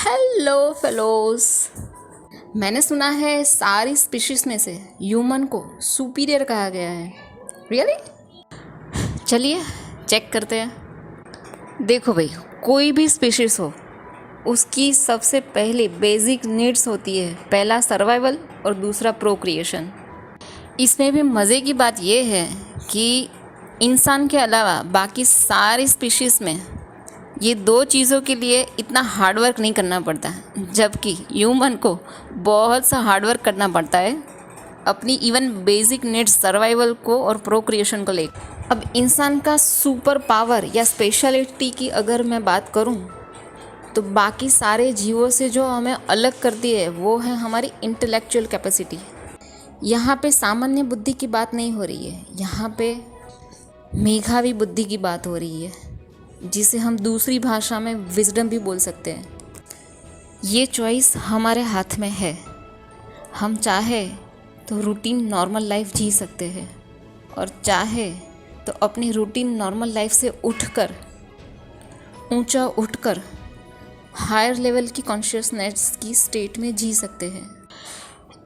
Hello fellows. मैंने सुना है सारी स्पीशीज में से ह्यूमन को सुपीरियर कहा गया है। रियली? चलिए चेक करते हैं। देखो भाई, कोई भी स्पीशीज हो, उसकी सबसे पहली बेसिक नीड्स होती है, पहला सर्वाइवल और दूसरा प्रोक्रिएशन। इसमें भी मज़े की बात यह है कि इंसान के अलावा बाकी सारी स्पीशीज़ में ये दो चीज़ों के लिए इतना हार्डवर्क नहीं करना पड़ता, जबकि ह्यूमन को बहुत सा हार्डवर्क करना पड़ता है अपनी इवन बेसिक नीड्स सर्वाइवल को और प्रोक्रिएशन को लेकर। अब इंसान का सुपर पावर या स्पेशलिटी की अगर मैं बात करूं, तो बाकी सारे जीवों से जो हमें अलग करती है वो है हमारी इंटेलेक्चुअल कैपेसिटी। यहाँ पे सामान्य बुद्धि की बात नहीं हो रही है, यहाँ पे मेधावी बुद्धि की बात हो रही है, जिसे हम दूसरी भाषा में विजडम भी बोल सकते हैं। ये चॉइस हमारे हाथ में है। हम चाहे तो रूटीन नॉर्मल लाइफ जी सकते हैं और चाहे तो अपनी रूटीन नॉर्मल लाइफ से उठकर, ऊंचा उठकर हायर लेवल की कॉन्शियसनेस की स्टेट में जी सकते हैं।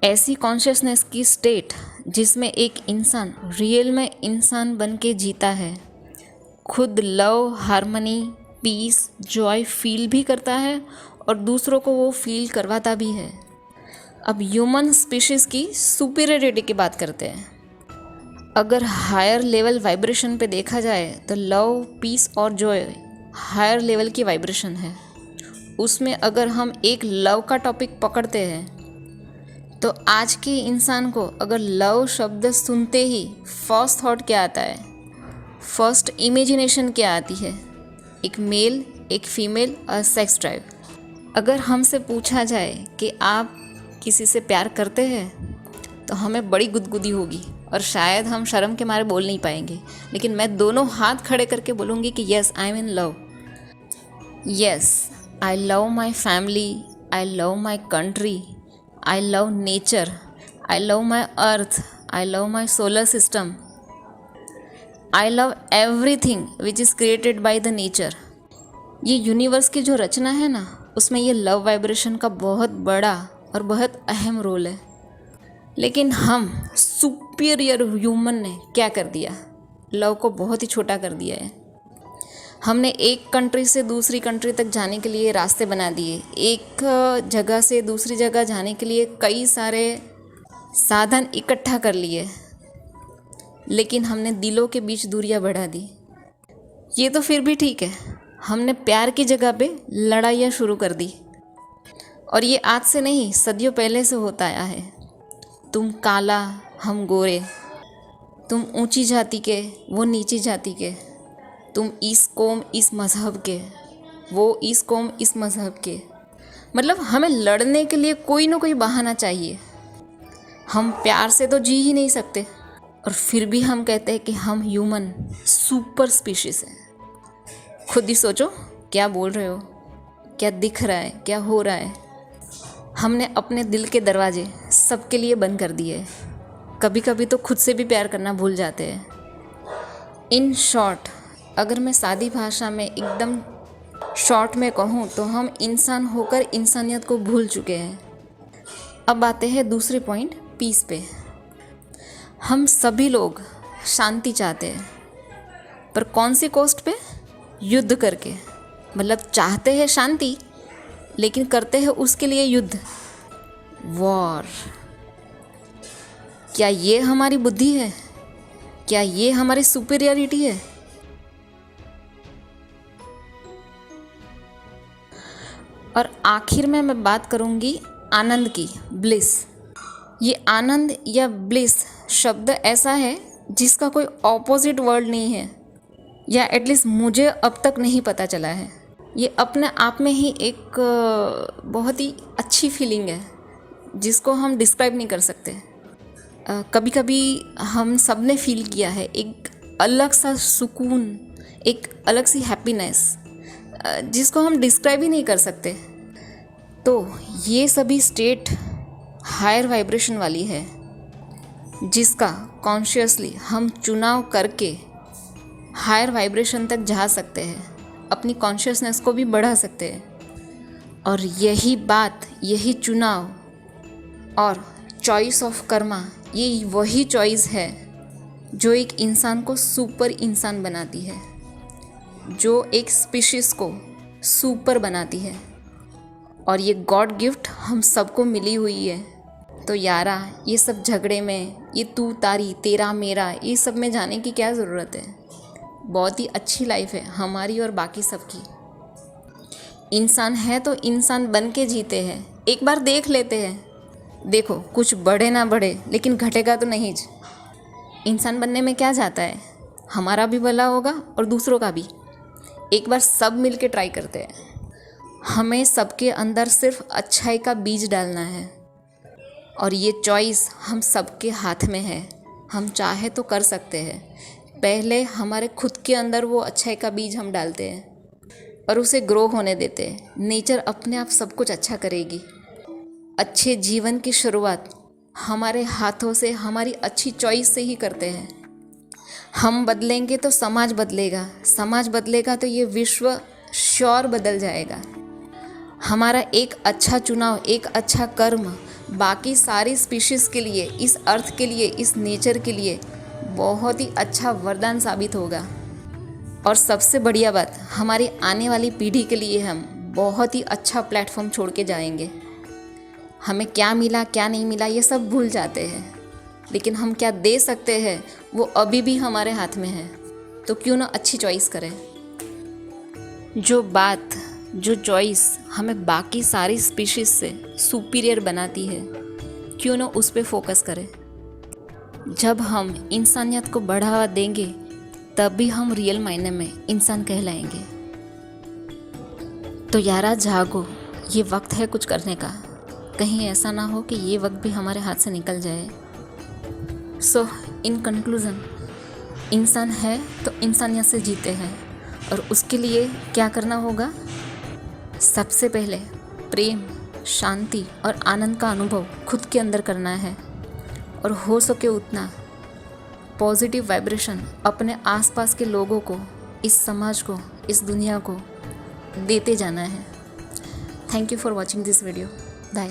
ऐसी कॉन्शियसनेस की स्टेट जिसमें एक इंसान रियल में इंसान बन के जीता है, खुद love, harmony, peace, joy feel भी करता है और दूसरों को वो फील करवाता भी है। अब ह्यूमन स्पीशीज़ की सुपीरियरिटी की बात करते हैं। अगर हायर लेवल वाइब्रेशन पे देखा जाए तो लव, पीस और जॉय हायर लेवल की वाइब्रेशन है। उसमें अगर हम एक लव का टॉपिक पकड़ते हैं, तो आज के इंसान को अगर लव शब्द सुनते ही फर्स्ट थॉट क्या आता है, फर्स्ट इमेजिनेशन क्या आती है? एक मेल, एक फीमेल और सेक्स ड्राइव। अगर हमसे पूछा जाए कि आप किसी से प्यार करते हैं, तो हमें बड़ी गुदगुदी होगी और शायद हम शर्म के मारे बोल नहीं पाएंगे, लेकिन मैं दोनों हाथ खड़े करके बोलूँगी कि yes, I am in love. Yes, I love my family, I love my country, I love nature, I love my earth, I love my solar system, I love everything which is created by the nature. ये universe की जो रचना है ना, उसमें ये love vibration का बहुत बड़ा और बहुत अहम रोल है। लेकिन हम सुपीरियर ह्यूमन ने क्या कर दिया? लव को बहुत ही छोटा कर दिया है। हमने एक कंट्री से दूसरी कंट्री तक जाने के लिए रास्ते बना दिए, एक जगह से दूसरी जगह जाने के लिए कई सारे साधन इकट्ठा कर लिए, लेकिन हमने दिलों के बीच दूरियां बढ़ा दी। ये तो फिर भी ठीक है, हमने प्यार की जगह पे लड़ाइयाँ शुरू कर दी। और ये आज से नहीं, सदियों पहले से होता आया है। तुम काला, हम गोरे, तुम ऊंची जाति के, वो नीची जाति के, तुम इस कौम इस मज़हब के, वो इस कौम इस मज़हब के। मतलब हमें लड़ने के लिए कोई ना कोई बहाना चाहिए। हम प्यार से तो जी ही नहीं सकते, और फिर भी हम कहते हैं कि हम ह्यूमन सुपर स्पीशीज़ हैं। खुद ही सोचो, क्या बोल रहे हो, क्या दिख रहा है, क्या हो रहा है? हमने अपने दिल के दरवाजे सबके लिए बंद कर दिए। कभी कभी तो खुद से भी प्यार करना भूल जाते हैं। इन शॉर्ट, अगर मैं सादी भाषा में एकदम शॉर्ट में कहूँ, तो हम इंसान होकर इंसानियत को भूल चुके हैं। अब आते हैं दूसरे पॉइंट, पीस पे। हम सभी लोग शांति चाहते हैं, पर कौन सी कॉस्ट पे? युद्ध करके। मतलब चाहते हैं शांति, लेकिन करते हैं उसके लिए युद्ध, वॉर। क्या ये हमारी बुद्धि है? क्या ये हमारी सुपीरियरिटी है? और आखिर में मैं बात करूँगी आनंद की, ब्लिस। ये आनंद या ब्लिस शब्द ऐसा है जिसका कोई ऑपोजिट वर्ड नहीं है, या एटलीस्ट मुझे अब तक नहीं पता चला है। ये अपने आप में ही एक बहुत ही अच्छी फीलिंग है जिसको हम डिस्क्राइब नहीं कर सकते। कभी कभी हम सब ने फील किया है एक अलग सा सुकून, एक अलग सी हैप्पीनेस जिसको हम डिस्क्राइब ही नहीं कर सकते। तो ये सभी स्टेट हायर वाइब्रेशन वाली है, जिसका कॉन्शियसली हम चुनाव करके हायर वाइब्रेशन तक जा सकते हैं, अपनी कॉन्शियसनेस को भी बढ़ा सकते हैं। और यही बात, यही चुनाव और चॉइस ऑफ कर्मा, ये वही चॉइस है जो एक इंसान को सुपर इंसान बनाती है, जो एक स्पीशीज़ को सुपर बनाती है। और ये गॉड गिफ्ट हम सबको मिली हुई है। तो यारा, ये सब झगड़े में, ये तू तारी तेरा मेरा, ये सब में जाने की क्या ज़रूरत है। बहुत ही अच्छी लाइफ है हमारी और बाकी सबकी। इंसान है तो इंसान बन के जीते हैं, एक बार देख लेते हैं। देखो, कुछ बढ़े ना बढ़े लेकिन घटेगा तो नहीं। इंसान बनने में क्या जाता है, हमारा भी भला होगा और दूसरों का भी। एक बार सब मिल के ट्राई करते हैं। हमें सबके अंदर सिर्फ अच्छाई का बीज डालना है और ये चॉइस हम सबके हाथ में है। हम चाहे तो कर सकते हैं। पहले हमारे खुद के अंदर वो अच्छाई का बीज हम डालते हैं और उसे ग्रो होने देते हैं। नेचर अपने आप सब कुछ अच्छा करेगी। अच्छे जीवन की शुरुआत हमारे हाथों से, हमारी अच्छी चॉइस से ही करते हैं। हम बदलेंगे तो समाज बदलेगा, समाज बदलेगा तो ये विश्व श्योर बदल जाएगा। हमारा एक अच्छा चुनाव, एक अच्छा कर्म बाकी सारी स्पीशीज़ के लिए, इस अर्थ के लिए, इस नेचर के लिए बहुत ही अच्छा वरदान साबित होगा। और सबसे बढ़िया बात, हमारी आने वाली पीढ़ी के लिए हम बहुत ही अच्छा प्लेटफॉर्म छोड़ के जाएंगे। हमें क्या मिला क्या नहीं मिला ये सब भूल जाते हैं, लेकिन हम क्या दे सकते हैं वो अभी भी हमारे हाथ में है। तो क्यों ना अच्छी चॉइस करें। जो बात, जो चॉइस हमें बाकी सारी स्पीशीज़ से सुपीरियर बनाती है, क्यों ना उस पर फोकस करें। जब हम इंसानियत को बढ़ावा देंगे तभी हम रियल मायने में इंसान कहलाएंगे। तो यारा जागो, ये वक्त है कुछ करने का। कहीं ऐसा ना हो कि ये वक्त भी हमारे हाथ से निकल जाए। सो इन कंक्लूज़न, इंसान है तो इंसानियत से जीते हैं और उसके लिए क्या करना होगा। सबसे पहले प्रेम, शांति और आनंद का अनुभव खुद के अंदर करना है और हो सके उतना पॉजिटिव वाइब्रेशन अपने आसपास के लोगों को, इस समाज को, इस दुनिया को देते जाना है। Thank you for watching this video. Bye.